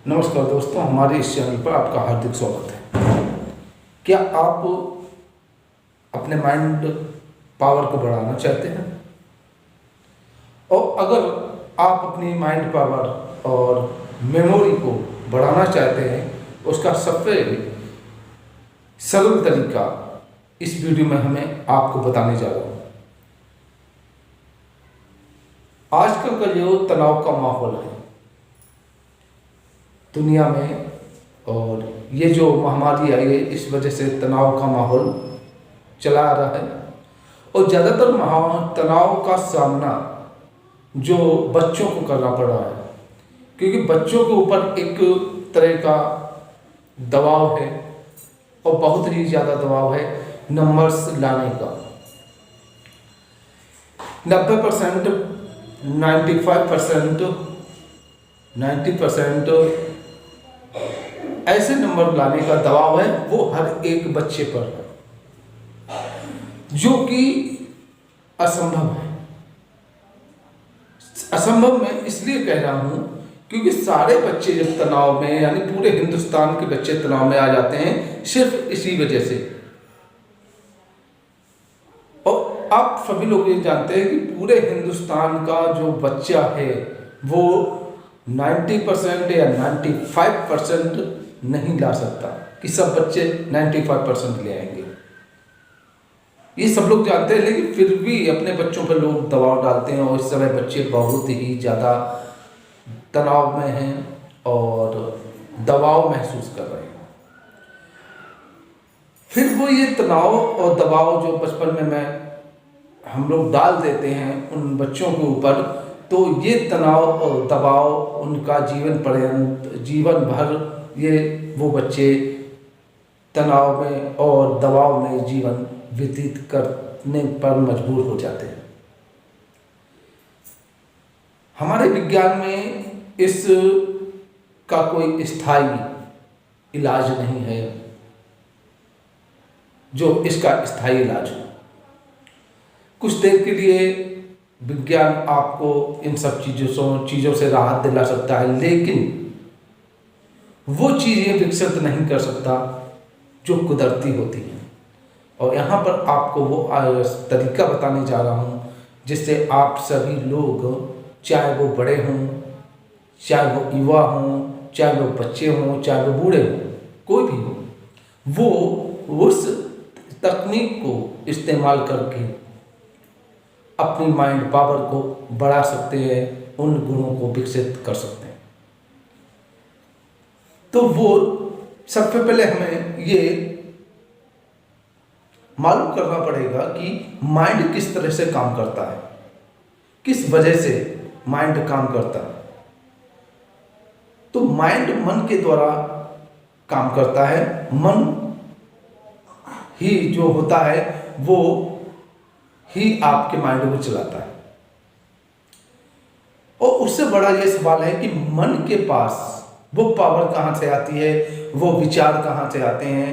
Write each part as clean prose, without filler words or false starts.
नमस्कार दोस्तों, हमारे इस चैनल पर आपका हार्दिक स्वागत है। क्या आप अपने माइंड पावर को बढ़ाना चाहते हैं? और अगर आप अपनी माइंड पावर और मेमोरी को बढ़ाना चाहते हैं, उसका सबसे सरल तरीका इस वीडियो में हमें आपको बताने जा रहा हूँ। आजकल का जो तनाव का माहौल है दुनिया में, और ये जो महामारी आई है इस वजह से तनाव का माहौल चला आ रहा है। और ज़्यादातर तनाव का सामना जो बच्चों को करना पड़ रहा है, क्योंकि बच्चों के ऊपर एक तरह का दबाव है और बहुत ही ज़्यादा दबाव है नंबर्स लाने का। 90%, 95%, 90% ऐसे नंबर लाने का दबाव है, वो हर एक बच्चे पर है, जो कि असंभव है। असंभव मैं इसलिए कह रहा हूं क्योंकि सारे बच्चे जब तनाव में, यानी पूरे हिंदुस्तान के बच्चे तनाव में आ जाते हैं सिर्फ इसी वजह से। और आप सभी लोग ये जानते हैं कि पूरे हिंदुस्तान का जो बच्चा है वो 90% या 95% नहीं ला सकता कि सब बच्चे 95% ले आएंगे। ये सब लोग जानते हैं, लेकिन फिर भी अपने बच्चों पर लोग दबाव डालते हैं और इस समय बच्चे बहुत ही ज़्यादा तनाव में हैं और दबाव महसूस कर रहे हैं। फिर वो ये तनाव और दबाव जो बचपन में हम लोग डाल देते हैं उन बच्चों के ऊपर, तो ये तनाव और दबाव उनका जीवन भर ये वो बच्चे तनाव में और दबाव में जीवन व्यतीत करने पर मजबूर हो जाते हैं। हमारे विज्ञान में इस का कोई स्थायी इलाज नहीं है, जो इसका स्थायी इलाज हो। कुछ देर के लिए विज्ञान आपको इन सब चीज़ों से राहत दिला सकता है, लेकिन वो चीज़ें विकसित नहीं कर सकता जो कुदरती होती हैं। और यहाँ पर आपको वो तरीका बताने जा रहा हूँ जिससे आप सभी लोग, चाहे वो बड़े हों, चाहे वो युवा हों, चाहे वो बच्चे हों, चाहे वो बूढ़े हों, कोई भी हो, वो उस तकनीक को इस्तेमाल करके अपनी माइंड पावर को बढ़ा सकते हैं, उन गुणों को विकसित कर सकते हैं। तो वो सबसे पहले हमें ये मालूम करना पड़ेगा कि माइंड किस तरह से काम करता है, किस वजह से माइंड काम करता है। तो माइंड मन के द्वारा काम करता है। मन ही जो होता है वो ही आपके माइंड को चलाता है। और उससे बड़ा ये सवाल है कि मन के पास वो पावर कहाँ से आती है, वो विचार कहाँ से आते हैं,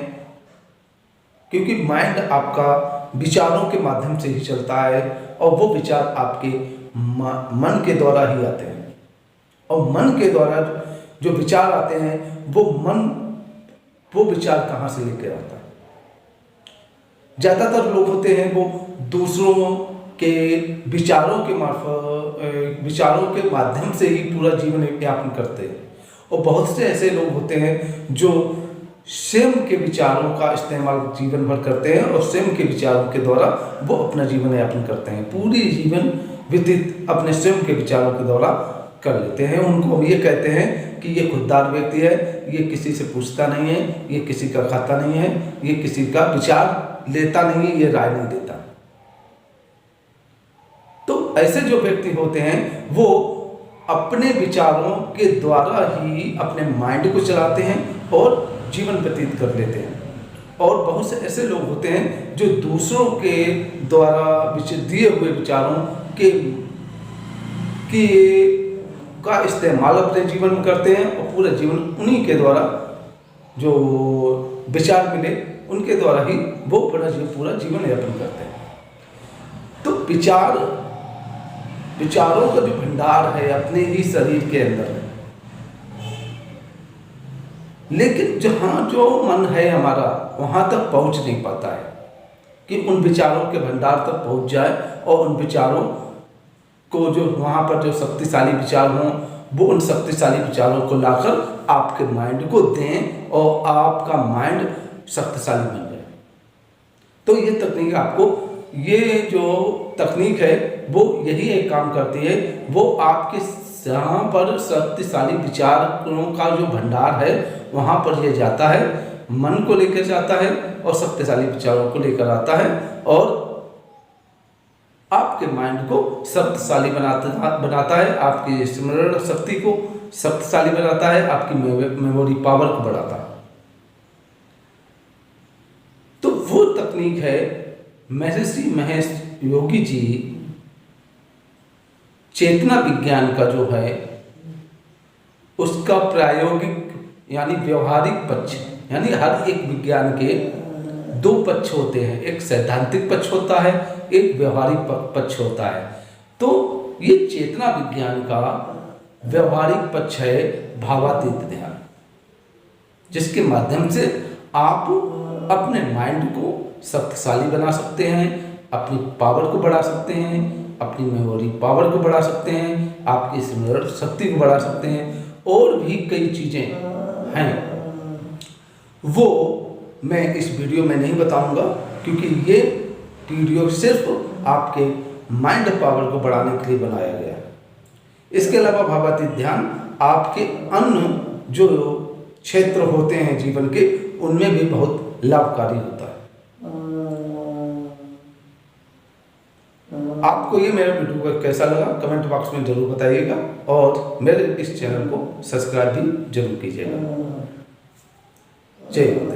क्योंकि माइंड आपका विचारों के माध्यम से ही चलता है और वो विचार आपके मन के द्वारा ही आते हैं। और मन के द्वारा जो विचार आते हैं वो विचार कहाँ से लेकर आता है। ज़्यादातर लोग होते हैं वो दूसरों के विचारों के माध्यम से ही पूरा जीवन यापन करते हैं। और बहुत से ऐसे लोग होते हैं जो स्वयं के विचारों का इस्तेमाल जीवन भर करते हैं और स्वयं के विचारों के द्वारा वो अपना जीवन यापन करते हैं, पूरी जीवन व्यतीत अपने स्वयं के विचारों के द्वारा कर लेते हैं। उनको ये कहते हैं कि ये खुददार व्यक्ति है, ये किसी से पूछता नहीं है, ये किसी का खाता नहीं है, ये किसी का विचार लेता नहीं है, ये राय नहीं देता। तो ऐसे जो व्यक्ति होते हैं वो अपने विचारों के द्वारा ही अपने माइंड को चलाते हैं और जीवन व्यतीत कर लेते हैं। और बहुत से ऐसे लोग होते हैं जो दूसरों के द्वारा दिए हुए विचारों का इस्तेमाल अपने जीवन में करते हैं और पूरा जीवन उन्हीं के द्वारा जो विचार मिले उनके द्वारा ही वो पूरा जीवन यापन करते हैं। तो विचारों का भी भंडार है अपने ही शरीर के अंदर। लेकिन जहाँ जो मन है हमारा वहाँ तक पहुँच नहीं पाता है कि उन विचारों के भंडार तक पहुँच जाए और उन विचारों को जो वहाँ पर जो शक्तिशाली विचार हों वो उन शक्तिशाली विचारों को लाकर आपके माइंड को दें और आपका माइंड शक्तिशाली बन जाए। तो ये तकनीक आपको, ये जो तकनीक है वो यही एक काम करती है, वो आपके जहाँ पर शक्तिशाली विचारों का जो भंडार है वहाँ पर ये जाता है, मन को लेकर जाता है और शक्तिशाली विचारों को लेकर आता है और आपके माइंड को शक्तिशाली बनाता है, आपकी स्मरण शक्ति को शक्तिशाली बनाता है, आपकी मेमोरी पावर को बढ़ाता है। तो वो तकनीक है महर्षि महेश योगी जी चेतना विज्ञान का जो है उसका प्रायोगिक यानी व्यवहारिक पक्ष, यानी हर एक विज्ञान के दो पक्ष होते हैं, एक सैद्धांतिक पक्ष होता है, एक व्यवहारिक पक्ष होता है। तो ये चेतना विज्ञान का व्यवहारिक पक्ष है भावातीत ध्यान, जिसके माध्यम से आप अपने माइंड को शक्तिशाली बना सकते हैं, अपनी पावर को बढ़ा सकते हैं, अपनी मेमोरी पावर को बढ़ा सकते हैं, आपकी स्मरण शक्ति को बढ़ा सकते हैं और भी कई चीज़ें हैं। वो मैं इस वीडियो में नहीं बताऊंगा क्योंकि ये वीडियो सिर्फ आपके माइंड पावर को बढ़ाने के लिए बनाया गया है। इसके अलावा भावातीत ध्यान आपके अन्य जो क्षेत्र होते हैं जीवन के उनमें भी बहुत लाभकारी होता है। आपको ये मेरा वीडियो कैसा लगा कमेंट बॉक्स में जरूर बताइएगा और मेरे इस चैनल को सब्सक्राइब भी जरूर कीजिएगा। जय हिंद।